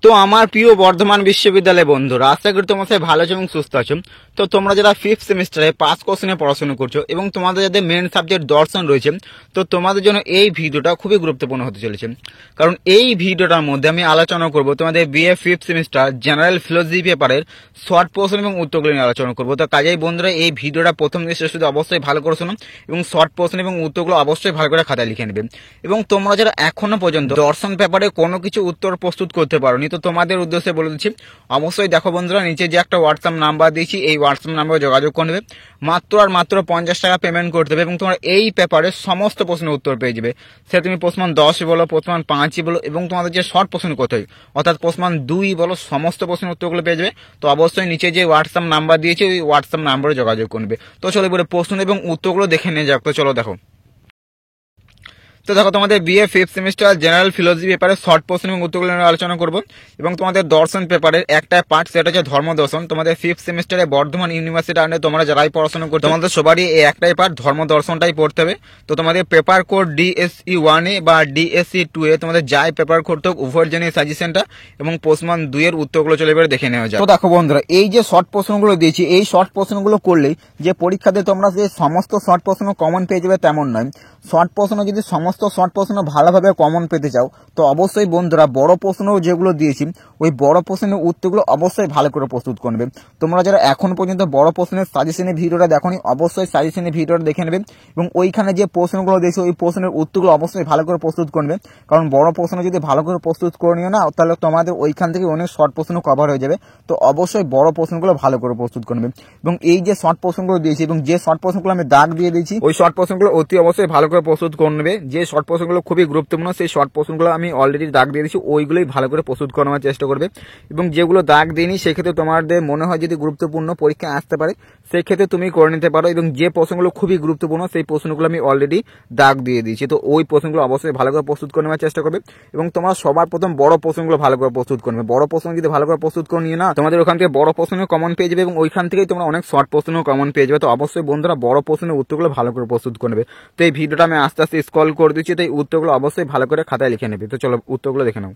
তো আমার প্রিয় বর্ধমান বিশ্ববিদ্যালয় বন্ধুরা, আশা করি তোমরা সবাই ভালো আছো এবং সুস্থ আছো। তো তোমরা যারা ফিফথ সেমিস্টারে 5 কোশ্চেনে পড়াশোনা করছো এবং তোমাদের যাদের মেন সাবজেক্ট দর্শন রয়েছে, তো তোমাদের জন্য এই ভিডিওটা খুবই গুরুত্বপূর্ণ হতে চলেছে। কারণ এই ভিডিওটার মধ্যে আমি আলোচনা করব তোমাদের BA fifth semester general philosophy পেপারের শর্ট পোর্শন এবং উত্তরগুলো নিয়ে আলোচনা করবো। তো কাজেই বন্ধুরা, এই ভিডিওটা প্রথম থেকে শেষ পর্যন্ত অবশ্যই ভালো করে শোনো এবং শর্ট পোর্শন এবং উত্তরগুলো অবশ্যই ভালো করে খাতায় লিখে নেবে। এবং তোমরা যারা এখনো পর্যন্ত দর্শন পেপারে কোনো কিছু উত্তর প্রস্তুত করতে পারোনি, তো তোমাদের উদ্দেশ্যে বলে দিচ্ছি, অবশ্যই দেখো বন্ধুরা, নিচে যে একটা হোয়াটসঅ্যাপ নাম্বার দিয়েছি, এই হোয়াটসঅ্যাপ নাম্বারে যোগাযোগ করে নেবে। মাত্র আর মাত্র 50 টাকা পেমেন্ট করতে হবে এবং তোমরা এই পেপারে সমস্ত প্রশ্নের উত্তর পেয়ে যাবে। সে তুমি প্রশ্ন 10 বলো, প্রশ্ন 5 বলো, এবং তোমাদের যে শর্ট প্রশ্ন করতে হয় অর্থাৎ প্রশ্ন 2 বলো, সমস্ত প্রশ্নের উত্তরগুলো পেয়ে যাবে। তো অবশ্যই নিচে যে হোয়াটসঅ্যাপ নাম্বার দিয়েছি, ওই হোয়াটসঅ্যাপ নাম্বারে যোগাযোগ করবে। তো চলো এবারে প্রশ্ন এবং উত্তরগুলো দেখে নিয়ে যাক। তো চলো দেখো। তো দেখো, তোমাদের BA fifth semester general philosophy পেপারে শর্ট পোর্শন এবং উত্তরগুলো নিয়ে আলোচনা করবো। এবং তোমাদের দর্শন পেপারের একটা পার্ট, সেটা হচ্ছে ধর্ম দর্শন। তোমাদের ফিফথ সেমিস্টারে বর্ধমান ইউনিভার্সিটি আন্ডারে তোমরা যারাই পড়াশোনা করছো, তোমাদের সবারই এই একটাই পার্ট, ধর্ম দর্শনটাই পড়তে হবে। তো তোমাদের পেপার কোড ডিএসই 1 বা ডিএসই 2 তোমাদের যাই পেপার কোড হোক, উভয়ের জন্য সাজেশনটা এবং প্রশ্ন 2 এর উত্তরগুলো চলে এবারে দেখে নেওয়া যায়। তো দেখো বন্ধুরা, এই যে শর্ট প্রশ্নগুলো দিয়েছি, এই শর্ট প্রশ্নগুলো করলেই যে পরীক্ষাতে তোমরা যে সমস্ত শর্ট প্রশ্ন কমন পেয়ে যাবে তেমন নয়। শর্ট প্রশ্ন যদি সমস্ত শর্ট প্রশ্ন ভালোভাবে কমন পেতে চাও, তো অবশ্যই বন্ধুরা বড় প্রশ্ন যেগুলো দিয়েছি, ওই বড় প্রশ্নের উত্তরগুলো অবশ্যই ভালো করে প্রস্তুত করবে। তোমরা যারা এখন পর্যন্ত বড় প্রশ্নের সাজেশনের ভিডিওটা দেখোনি, অবশ্যই সাজেশনের ভিডিওটা দেখে নেবে এবং ওইখানে যে প্রশ্নগুলো দিয়েছে ওই প্রশ্নের উত্তরগুলো অবশ্যই ভালো করে প্রস্তুত করবে। কারণ বড় প্রশ্ন যদি ভালো করে প্রস্তুত করে নিও না, তাহলে তোমাদের ওইখান থেকে অনেক শর্ট প্রশ্ন কভার হয়ে যাবে। তো অবশ্যই বড় প্রশ্নগুলো ভালো করে প্রস্তুত করবে। এবং এই যে শর্ট প্রশ্নগুলো দিয়েছি এবং যে শর্ট প্রশ্নগুলো আমি দাগ দিয়ে দিয়েছি, ওই শর্ট প্রশ্নগুলো অতি অবশ্যই ভালো করে প্রস্তুত করে নেবে। যে শর্ট প্রশ্নগুলো খুবই গুরুত্বপূর্ণ, সেই শর্ট প্রশ্নগুলো আমি অলরেডি দাগ দিয়ে দিয়েছি, ওইগুলোই ভালো করে প্রস্তুত করার চেষ্টা করবে। এবং যেগুলো দাগ দিইনি, সেক্ষেত্রে তোমাদের মনে হয় যদি গুরুত্বপূর্ণ পরীক্ষা আসতে পারে, সেক্ষেত্রে তুমি করে নিতে পারো। এবং যে প্রশ্নগুলো খুবই গুরুত্বপূর্ণ, সেই প্রশ্নগুলো আমি অলরেডি দাগ দিয়ে দিয়েছি। তো ওই প্রশ্নগুলো অবশ্যই ভালো করে প্রস্তুত করে নেওয়ার চেষ্টা করবে। এবং তোমরা সবার প্রথম বড় প্রশ্নগুলো ভালো করে প্রস্তুত করবে। বড় প্রশ্ন যদি ভালো করে প্রস্তুত করে নিয়ে না, তোমাদের ওখান থেকে বড় প্রশ্ন কমন পেয়ে যাবে এবং ওইখান থেকেই তোমরা অনেক শর্ট প্রশ্ন কমন পেয়ে যাবে। তো অবশ্যই বন্ধুরা বড় প্রশ্নের উত্তরগুলো ভালো করে প্রস্তুত করবে। তো এই ভিডিওটা আমি আস্তে আস্তে স্ক্রল করে দিচ্ছি, তো এই উত্তরগুলো অবশ্যই ভালো করে খাতায় লিখে নেবে। তো চলো উত্তরগুলো দেখে নাও।